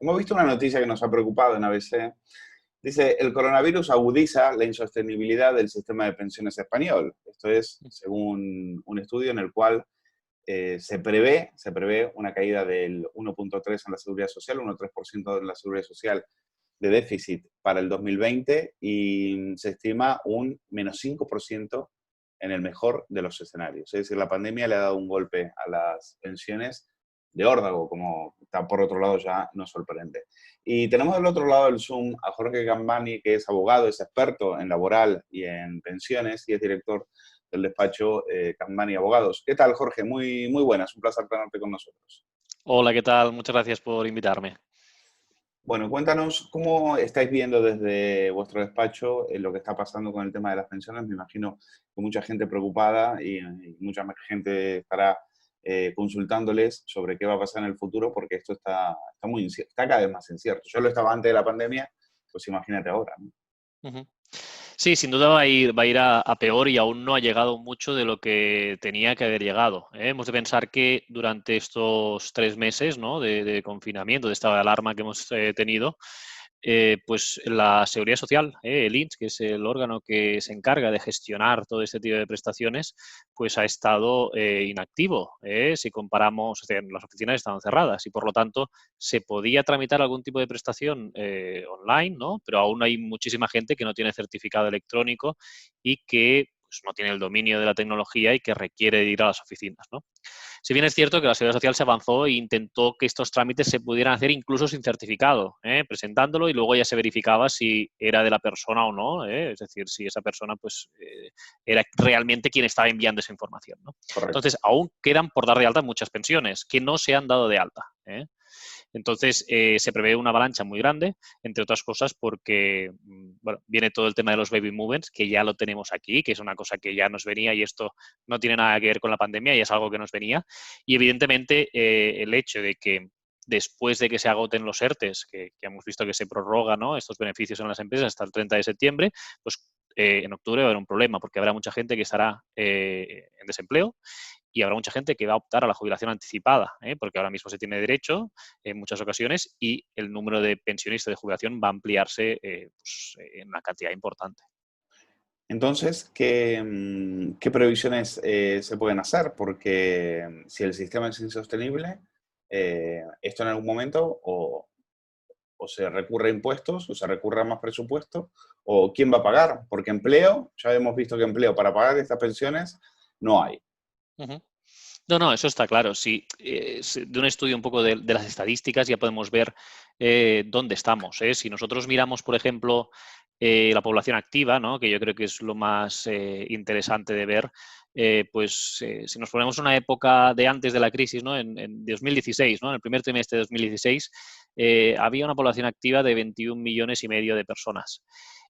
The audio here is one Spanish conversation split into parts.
hemos visto una noticia que nos ha preocupado en ABC. Dice, el coronavirus agudiza la insostenibilidad del sistema de pensiones español. Esto es, según un estudio en el cual se prevé una caída del 1,3 en la seguridad social, 1,3% en la seguridad social de déficit para el 2020 y se estima un menos 5% en el mejor de los escenarios. Es decir, la pandemia le ha dado un golpe a las pensiones de órdago, como está por otro lado ya nos sorprende. Y tenemos del otro lado del Zoom a Jorge Gambani, que es abogado, es experto en laboral y en pensiones y es director del despacho Gambani Abogados. ¿Qué tal, Jorge? Muy, muy buenas, un placer tenerte con nosotros. Hola, ¿qué tal? Muchas gracias por invitarme. Bueno, cuéntanos cómo estáis viendo desde vuestro despacho lo que está pasando con el tema de las pensiones. Me imagino que mucha gente preocupada y mucha más gente estará consultándoles sobre qué va a pasar en el futuro porque esto está cada vez más incierto. Yo lo estaba antes de la pandemia, pues imagínate ahora, ¿no? Ujú. Sí, sin duda va a ir a peor y aún no ha llegado mucho de lo que tenía que haber llegado, ¿eh? Hemos de pensar que durante estos 3 meses, ¿no?, de confinamiento, de estado de alarma que hemos tenido, pues la Seguridad Social, el INS, que es el órgano que se encarga de gestionar todo este tipo de prestaciones, pues ha estado inactivo. Si comparamos, o sea, las oficinas estaban cerradas y por lo tanto se podía tramitar algún tipo de prestación online, ¿no? Pero aún hay muchísima gente que no tiene certificado electrónico y que pues, no tiene el dominio de la tecnología y que requiere ir a las oficinas, ¿no? Si bien es cierto que la Seguridad Social se avanzó e intentó que estos trámites se pudieran hacer incluso sin certificado, presentándolo y luego ya se verificaba si era de la persona o no, es decir, si esa persona pues, era realmente quien estaba enviando esa información, ¿no? Correcto. Entonces, aún quedan por dar de alta muchas pensiones que no se han dado de alta, ¿eh? Entonces, se prevé una avalancha muy grande, entre otras cosas porque, bueno, viene todo el tema de los baby movers, que ya lo tenemos aquí, que es una cosa que ya nos venía y esto no tiene nada que ver con la pandemia y es algo que nos venía. Y evidentemente, el hecho de que después de que se agoten los ERTEs, que hemos visto que se prorrogan, ¿no?, estos beneficios en las empresas hasta el 30 de septiembre, pues en octubre va a haber un problema porque habrá mucha gente que estará en desempleo y habrá mucha gente que va a optar a la jubilación anticipada, porque ahora mismo se tiene derecho en muchas ocasiones y el número de pensionistas de jubilación va a ampliarse pues, en una cantidad importante. Entonces, ¿qué previsiones se pueden hacer? Porque si el sistema es insostenible, esto en algún momento o se recurre a impuestos, o se recurre a más presupuesto, o quién va a pagar, porque empleo, ya hemos visto que empleo para pagar estas pensiones no hay. Ujú. No, no, eso está claro. Si de un estudio un poco de las estadísticas ya podemos ver dónde estamos, ¿eh? Si nosotros miramos, por ejemplo, la población activa, ¿no?, que yo creo que es lo más interesante de ver, pues si nos ponemos una época de antes de la crisis, ¿no?, en 2016, ¿no?, en el primer trimestre de 2016, había una población activa de 21 millones y medio de personas.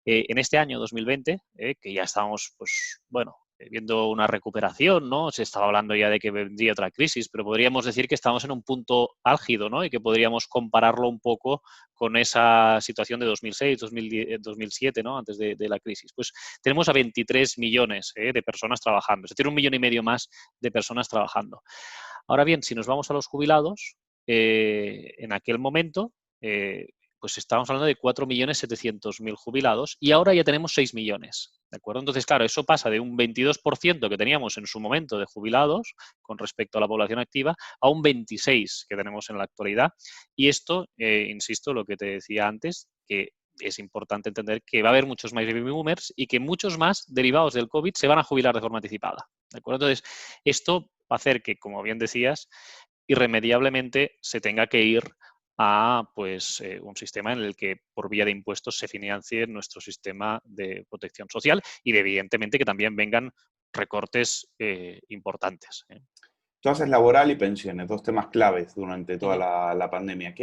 En este año 2020, que ya estamos, pues bueno, viendo una recuperación, ¿no? Se estaba hablando ya de que vendría otra crisis, pero podríamos decir que estamos en un punto álgido, ¿no? Y que podríamos compararlo un poco con esa situación de 2006, 2010, 2007, ¿no?, antes de la crisis. Pues tenemos a 23 millones de personas trabajando, es decir, 1,5 millones más de personas trabajando. Ahora bien, si nos vamos a los jubilados, en aquel momento, pues estábamos hablando de 4,7 millones jubilados y ahora ya tenemos 6 millones, ¿de acuerdo? Entonces, claro, eso pasa de un 22% que teníamos en su momento de jubilados con respecto a la población activa a un 26% que tenemos en la actualidad. Y esto, insisto, lo que te decía antes, que es importante entender que va a haber muchos más baby boomers y que muchos más derivados del COVID se van a jubilar de forma anticipada, ¿de acuerdo? Entonces, esto va a hacer que, como bien decías, irremediablemente se tenga que ir a pues, un sistema en el que por vía de impuestos se financie nuestro sistema de protección social y evidentemente que también vengan recortes importantes, ¿eh? Tú haces laboral y pensiones, dos temas claves durante toda Ujú. la pandemia.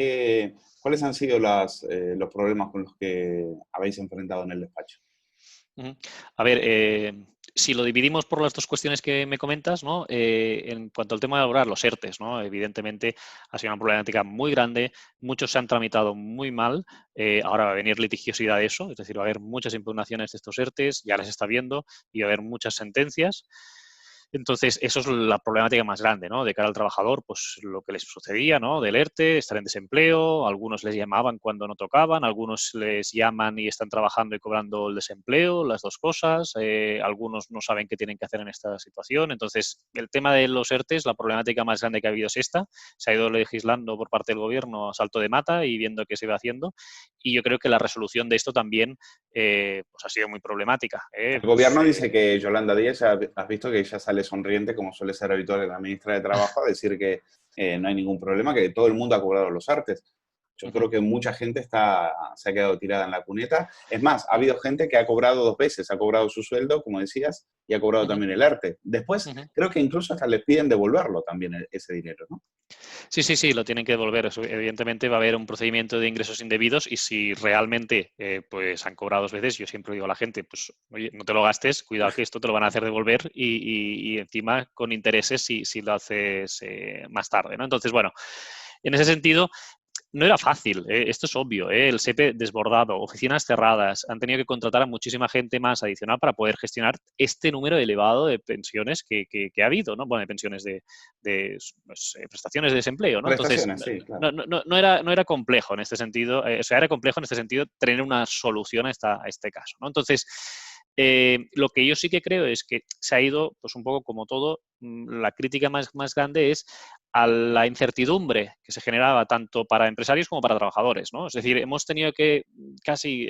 ¿Cuáles han sido los problemas con los que habéis enfrentado en el despacho? Ujú. A ver, si lo dividimos por las dos cuestiones que me comentas, ¿no? En cuanto al tema de laboral, los ERTES, ¿no? Evidentemente ha sido una problemática muy grande, muchos se han tramitado muy mal, ahora va a venir litigiosidad de eso, es decir, va a haber muchas impugnaciones de estos ERTES, ya las está viendo, y va a haber muchas sentencias. Entonces, eso es la problemática más grande, ¿no? De cara al trabajador, pues lo que les sucedía, ¿no? Del ERTE, estar en desempleo, algunos les llamaban cuando no tocaban, algunos les llaman y están trabajando y cobrando el desempleo, las dos cosas, algunos no saben qué tienen que hacer en esta situación. Entonces, el tema de los ERTEs, la problemática más grande que ha habido es esta. Se ha ido legislando por parte del gobierno a salto de mata y viendo qué se iba haciendo. Y yo creo que la resolución de esto también pues ha sido muy problemática. El gobierno dice que Yolanda Díaz, has visto que ella sale sonriente, como suele ser habitual en la ministra de Trabajo, a decir que no hay ningún problema, que todo el mundo ha cobrado los artes. Yo creo que mucha gente se ha quedado tirada en la cuneta. Es más, ha habido gente que ha cobrado 2 veces, ha cobrado su sueldo, como decías, y ha cobrado también el arte. Después, creo que incluso hasta les piden devolverlo también ese dinero, ¿no? Sí, lo tienen que devolver. Eso, evidentemente va a haber un procedimiento de ingresos indebidos y si realmente pues han cobrado 2 veces, yo siempre digo a la gente, pues oye, no te lo gastes, cuidado que esto te lo van a hacer devolver y encima con intereses si lo haces más tarde, ¿no? Entonces, bueno, en ese sentido, no era fácil, esto es obvio, el SEPE desbordado, oficinas cerradas, han tenido que contratar a muchísima gente más adicional para poder gestionar este número elevado de pensiones que ha habido, ¿no? Bueno, de pensiones de pues, prestaciones de desempleo, ¿no? Entonces, Prestaciones, sí, claro. no era complejo en este sentido, o sea, era complejo en este sentido tener una solución a este caso, ¿no? Entonces, lo que yo sí que creo es que se ha ido, pues un poco como todo, la crítica más grande es a la incertidumbre que se generaba tanto para empresarios como para trabajadores, ¿no? Es decir, hemos tenido que casi,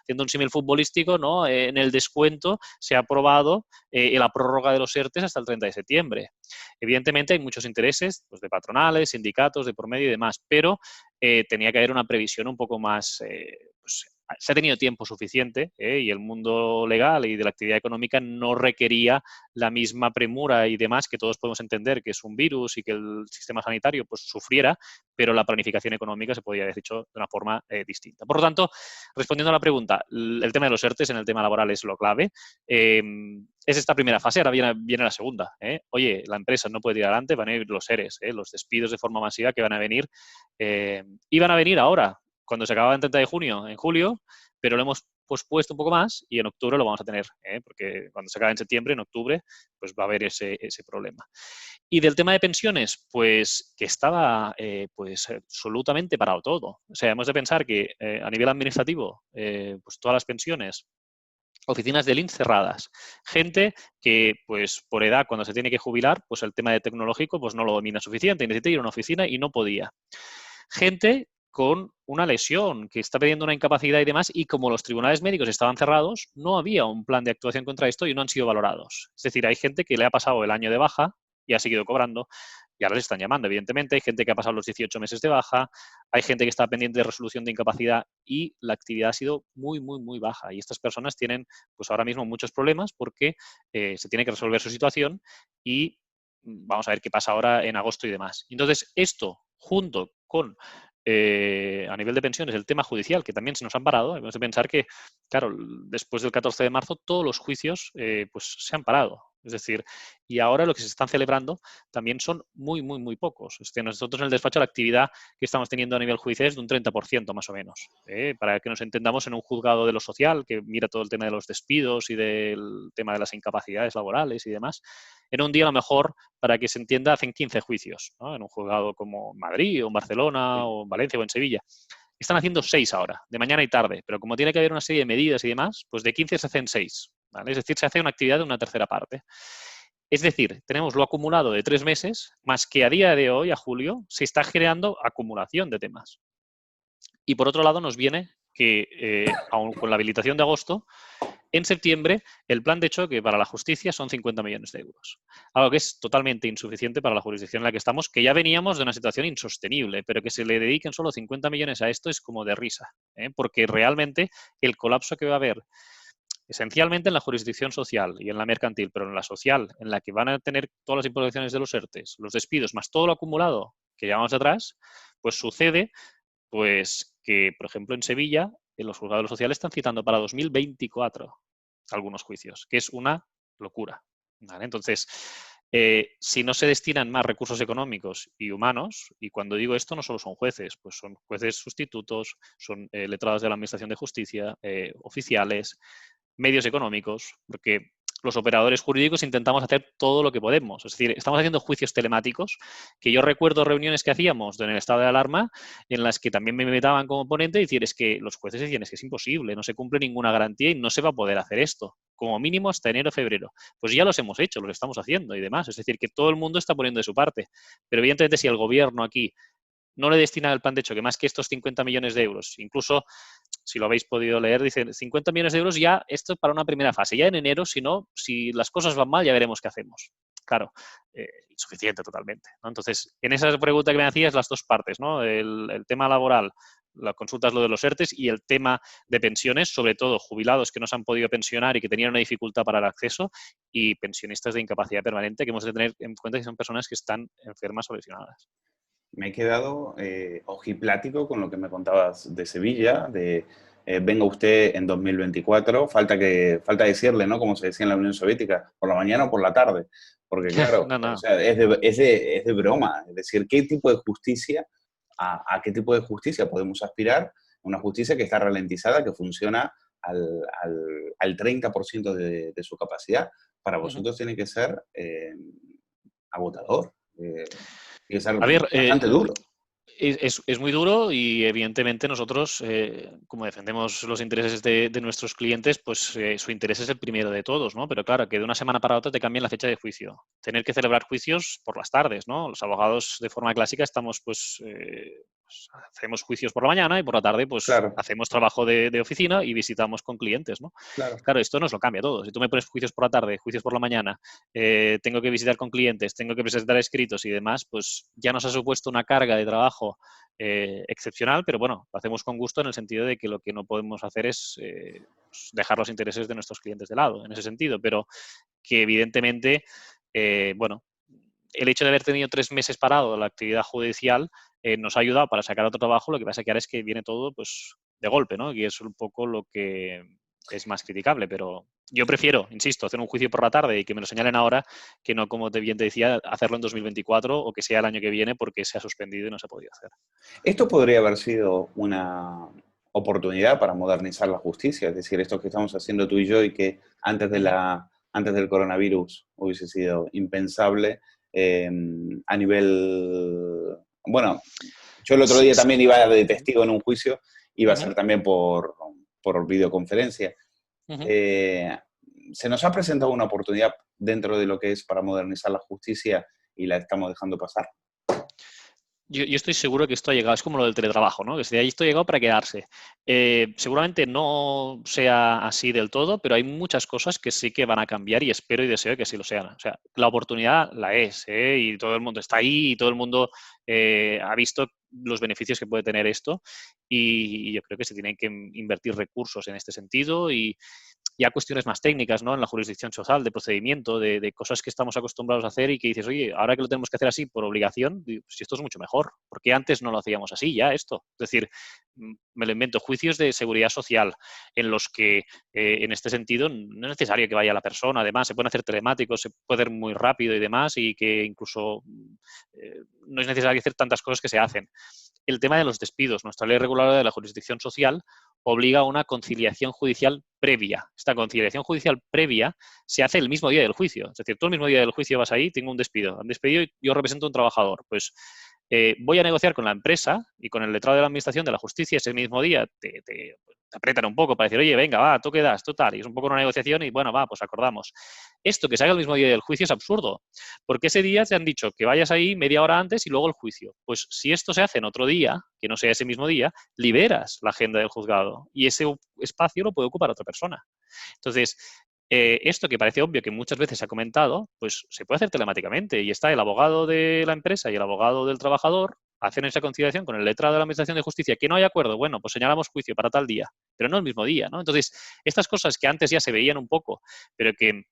haciendo un símil futbolístico, ¿no? En el descuento se ha aprobado la prórroga de los ERTEs hasta el 30 de septiembre. Evidentemente hay muchos intereses pues, de patronales, sindicatos, de por medio y demás, pero tenía que haber una previsión un poco más pues, se ha tenido tiempo suficiente y el mundo legal y de la actividad económica no requería la misma premura y demás que todos podemos entender que es un virus y que el sistema sanitario pues sufriera, pero la planificación económica se podría haber hecho de una forma distinta. Por lo tanto, respondiendo a la pregunta, el tema de los ERTEs en el tema laboral es lo clave. Es esta primera fase, ahora viene la segunda. Oye, la empresa no puede ir adelante, van a ir los ERES, los despidos de forma masiva que van a venir y van a venir ahora, cuando se acaba el 30 de junio, en julio, pero lo hemos pospuesto un poco más y en octubre lo vamos a tener, porque cuando se acabe en septiembre, en octubre, pues va a haber ese problema. Y del tema de pensiones, pues que estaba pues absolutamente parado todo. O sea, hemos de pensar que a nivel administrativo, pues todas las pensiones, oficinas del INS cerradas, gente que pues por edad cuando se tiene que jubilar, pues el tema de tecnológico pues no lo domina suficiente, necesita ir a una oficina y no podía. Gente con una lesión, que está pidiendo una incapacidad y demás, y como los tribunales médicos estaban cerrados, no había un plan de actuación contra esto y no han sido valorados. Es decir, hay gente que le ha pasado el año de baja y ha seguido cobrando, y ahora les están llamando, evidentemente. Hay gente que ha pasado los 18 meses de baja, hay gente que está pendiente de resolución de incapacidad y la actividad ha sido muy baja. Y estas personas tienen, pues ahora mismo, muchos problemas porque se tiene que resolver su situación y vamos a ver qué pasa ahora en agosto y demás. Entonces, esto, junto con a nivel de pensiones, el tema judicial, que también se nos han parado. Hemos de pensar que, claro, después del 14 de marzo todos los juicios pues se han parado. Es decir, y ahora lo que se están celebrando también son muy pocos. Es decir, nosotros en el despacho la actividad que estamos teniendo a nivel judicial es de un 30% más o menos. Para que nos entendamos, en un juzgado de lo social, que mira todo el tema de los despidos y del tema de las incapacidades laborales y demás, en un día a lo mejor, para que se entienda, hacen 15 juicios, ¿no? En un juzgado como Madrid o en Barcelona o en Valencia o en Sevilla. Están haciendo 6 ahora, de mañana y tarde, pero como tiene que haber una serie de medidas y demás, pues de 15 se hacen 6. ¿Vale? Es decir, se hace una actividad de una tercera parte. Es decir, tenemos lo acumulado de 3 meses, más que a día de hoy, a julio, se está generando acumulación de temas. Y por otro lado nos viene que, aun con la habilitación de agosto, en septiembre el plan de choque para la justicia son 50 millones de euros. Algo que es totalmente insuficiente para la jurisdicción en la que estamos, que ya veníamos de una situación insostenible, pero que se le dediquen solo 50 millones a esto es como de risa, porque realmente el colapso que va a haber esencialmente en la jurisdicción social y en la mercantil, pero en la social, en la que van a tener todas las imposiciones de los ERTEs, los despidos, más todo lo acumulado que llevamos atrás, pues sucede pues que, por ejemplo, en Sevilla, en los juzgados sociales están citando para 2024 algunos juicios, que es una locura. ¿Vale? Entonces, si no se destinan más recursos económicos y humanos, y cuando digo esto no solo son jueces, pues son jueces sustitutos, son letrados de la Administración de Justicia, oficiales, medios económicos, porque los operadores jurídicos intentamos hacer todo lo que podemos. Es decir, estamos haciendo juicios telemáticos, que yo recuerdo reuniones que hacíamos en el estado de alarma en las que también me metaban como ponente y decir, es que los jueces decían, es que es imposible, no se cumple ninguna garantía y no se va a poder hacer esto, como mínimo hasta enero o febrero. Pues ya los hemos hecho, los estamos haciendo y demás. Es decir, que todo el mundo está poniendo de su parte. Pero evidentemente si el gobierno aquí no le destina el plan de choque más que estos 50 millones de euros, incluso si lo habéis podido leer, dicen 50 millones de euros ya, esto para una primera fase. Ya en enero, si las cosas van mal, ya veremos qué hacemos. Claro, insuficiente totalmente, ¿no? Entonces, en esa pregunta que me hacías, las dos partes, ¿no? El tema laboral, la consulta es lo de los ERTES, y el tema de pensiones, sobre todo jubilados que no se han podido pensionar y que tenían una dificultad para el acceso, y pensionistas de incapacidad permanente, que hemos de tener en cuenta que son personas que están enfermas o lesionadas. Me he quedado ojiplático con lo que me contabas de Sevilla, de venga usted en 2024, falta decirle, ¿no? Como se decía en la Unión Soviética, por la mañana o por la tarde, porque claro, No, no. o sea, es de broma, es decir, ¿qué tipo de justicia, a qué tipo de justicia podemos aspirar? Una justicia que está ralentizada, que funciona al 30% de su capacidad. Para vosotros tiene que ser agotador. Tiene que ser A ver, bastante duro. es muy duro y evidentemente nosotros, como defendemos los intereses de nuestros clientes, pues su interés es el primero de todos, ¿no? Pero claro, que de una semana para otra te cambien la fecha de juicio. Tener que celebrar juicios por las tardes, ¿no? Los abogados de forma clásica estamos, pues hacemos juicios por la mañana y por la tarde, pues Claro, hacemos trabajo de oficina y visitamos con clientes, ¿no? claro. Claro, esto nos lo cambia todo. Si tú me pones juicios por la tarde, juicios por la mañana, tengo que visitar con clientes, tengo que presentar escritos y demás, pues ya nos ha supuesto una carga de trabajo excepcional, pero bueno, lo hacemos con gusto en el sentido de que lo que no podemos hacer es pues, dejar los intereses de nuestros clientes de lado, en ese sentido, pero que evidentemente, bueno, el hecho de haber tenido 3 meses parado la actividad judicial nos ha ayudado para sacar otro trabajo, lo que pasa que ahora es que viene todo pues de golpe, ¿no? Y es un poco lo que es más criticable, pero yo prefiero, insisto, hacer un juicio por la tarde y que me lo señalen ahora que no, como bien te decía, hacerlo en 2024 o que sea el año que viene porque se ha suspendido y no se ha podido hacer. Esto podría haber sido una oportunidad para modernizar la justicia, es decir, esto que estamos haciendo tú y yo y que antes del coronavirus hubiese sido impensable a nivel... Bueno, yo el otro día también iba de testigo en un juicio, iba a ser también por videoconferencia. Uh-huh. Se nos ha presentado una oportunidad dentro de lo que es para modernizar la justicia y la estamos dejando pasar. Yo estoy seguro que esto ha llegado, es como lo del teletrabajo, ¿no? Que esto ha llegado para quedarse. Seguramente no sea así del todo, pero hay muchas cosas que sí que van a cambiar y espero y deseo que así lo sean. O sea, la oportunidad la es, ¿eh? Y todo el mundo está ahí y todo el mundo ha visto los beneficios que puede tener esto y yo creo que se tienen que invertir recursos en este sentido y ya cuestiones más técnicas, ¿no? En la jurisdicción social, de procedimiento, de cosas que estamos acostumbrados a hacer y que dices, oye, ahora que lo tenemos que hacer así por obligación, si esto es mucho mejor, porque antes no lo hacíamos así ya esto. Es decir, me lo invento, juicios de seguridad social en los que en este sentido no es necesario que vaya la persona, además se pueden hacer telemáticos, se puede ir muy rápido y demás y que incluso no es necesario hacer tantas cosas que se hacen. El tema de los despidos, nuestra ley reguladora de la jurisdicción social obliga a una conciliación judicial previa. Esta conciliación judicial previa se hace el mismo día del juicio. Es decir, tú el mismo día del juicio vas ahí, tengo un despido. Han despedido y yo represento a un trabajador. Pues voy a negociar con la empresa y con el letrado de la Administración de la Justicia ese mismo día. Te apretan un poco para decir, oye, venga, va, tú quedas, tú tal. Y es un poco una negociación y, bueno, va, pues acordamos. Esto que se haga el mismo día del juicio es absurdo, porque ese día te han dicho que vayas ahí media hora antes y luego el juicio. Pues si esto se hace en otro día, que no sea ese mismo día, liberas la agenda del juzgado y ese espacio lo puede ocupar otra persona. Entonces, esto que parece obvio que muchas veces se ha comentado, pues se puede hacer telemáticamente y está el abogado de la empresa y el abogado del trabajador hacen esa conciliación con el letrado de la Administración de Justicia, que no hay acuerdo, bueno, pues señalamos juicio para tal día, pero no el mismo día, ¿no? Entonces, estas cosas que antes ya se veían un poco, pero que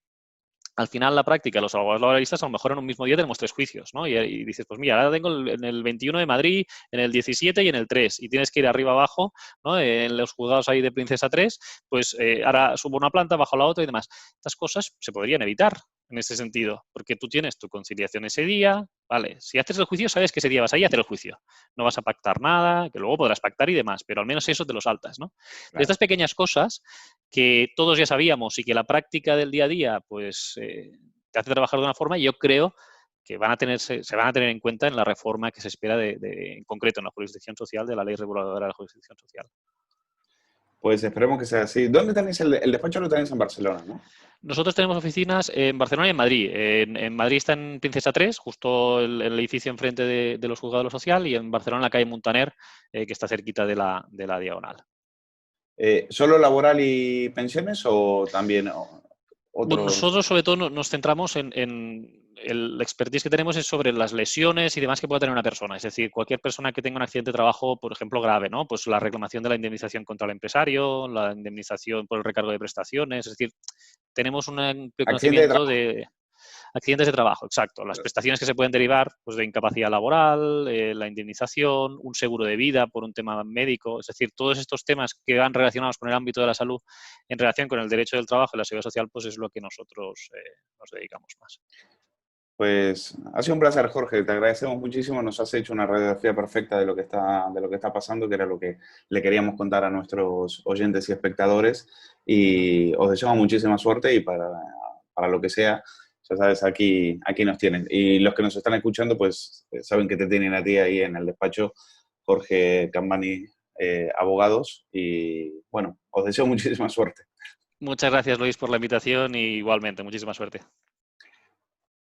al final la práctica, los abogados laboralistas a lo mejor en un mismo día tenemos 3 juicios, ¿no? Y dices, pues mira, ahora tengo en el 21 de Madrid, en el 17 y en el 3, y tienes que ir arriba abajo, ¿no? En los juzgados ahí de Princesa 3, pues ahora subo una planta, bajo la otra y demás. Estas cosas se podrían evitar en ese sentido, porque tú tienes tu conciliación ese día, Vale, si haces el juicio, sabes que ese día vas ahí a hacer el juicio. No vas a pactar nada, que luego podrás pactar y demás, pero al menos eso te lo saltas, ¿no? De Claro. estas pequeñas cosas que todos ya sabíamos y que la práctica del día a día, pues, te hace trabajar de una forma, yo creo que se van a tener en cuenta en la reforma que se espera en concreto en la jurisdicción social, de la ley reguladora de la jurisdicción social. Pues esperemos que sea así. ¿Dónde tenéis el despacho? Lo tenéis en Barcelona, ¿no? Nosotros tenemos oficinas en Barcelona y en Madrid. En Madrid está en Princesa 3, justo el edificio enfrente de los juzgados de lo social, y en Barcelona en la calle Muntaner, que está cerquita de la Diagonal. ¿Solo laboral y pensiones o también Bueno, otros? nosotros sobre todo nos centramos en el expertise que tenemos es sobre las lesiones y demás que pueda tener una persona. Es decir, cualquier persona que tenga un accidente de trabajo, por ejemplo, grave, ¿no? Pues la reclamación de la indemnización contra el empresario, la indemnización por el recargo de prestaciones. Es decir, tenemos un amplio Accidente de conocimiento trabajo. de accidentes de trabajo, exacto. Las prestaciones que se pueden derivar, pues, de incapacidad laboral, la indemnización, un seguro de vida por un tema médico. Es decir, todos estos temas que van relacionados con el ámbito de la salud en relación con el derecho del trabajo y la seguridad social, pues es lo que nosotros nos dedicamos más. Pues ha sido un placer, Jorge. Te agradecemos muchísimo. Nos has hecho una radiografía perfecta de lo que está pasando, que era lo que le queríamos contar a nuestros oyentes y espectadores. Y os deseamos muchísima suerte y para lo que sea, ya sabes, aquí nos tienen. Y los que nos están escuchando, pues saben que te tienen a ti ahí en el despacho, Jorge Cambani, Abogados. Y bueno, os deseo muchísima suerte. Muchas gracias, Luis, por la invitación y igualmente, muchísima suerte.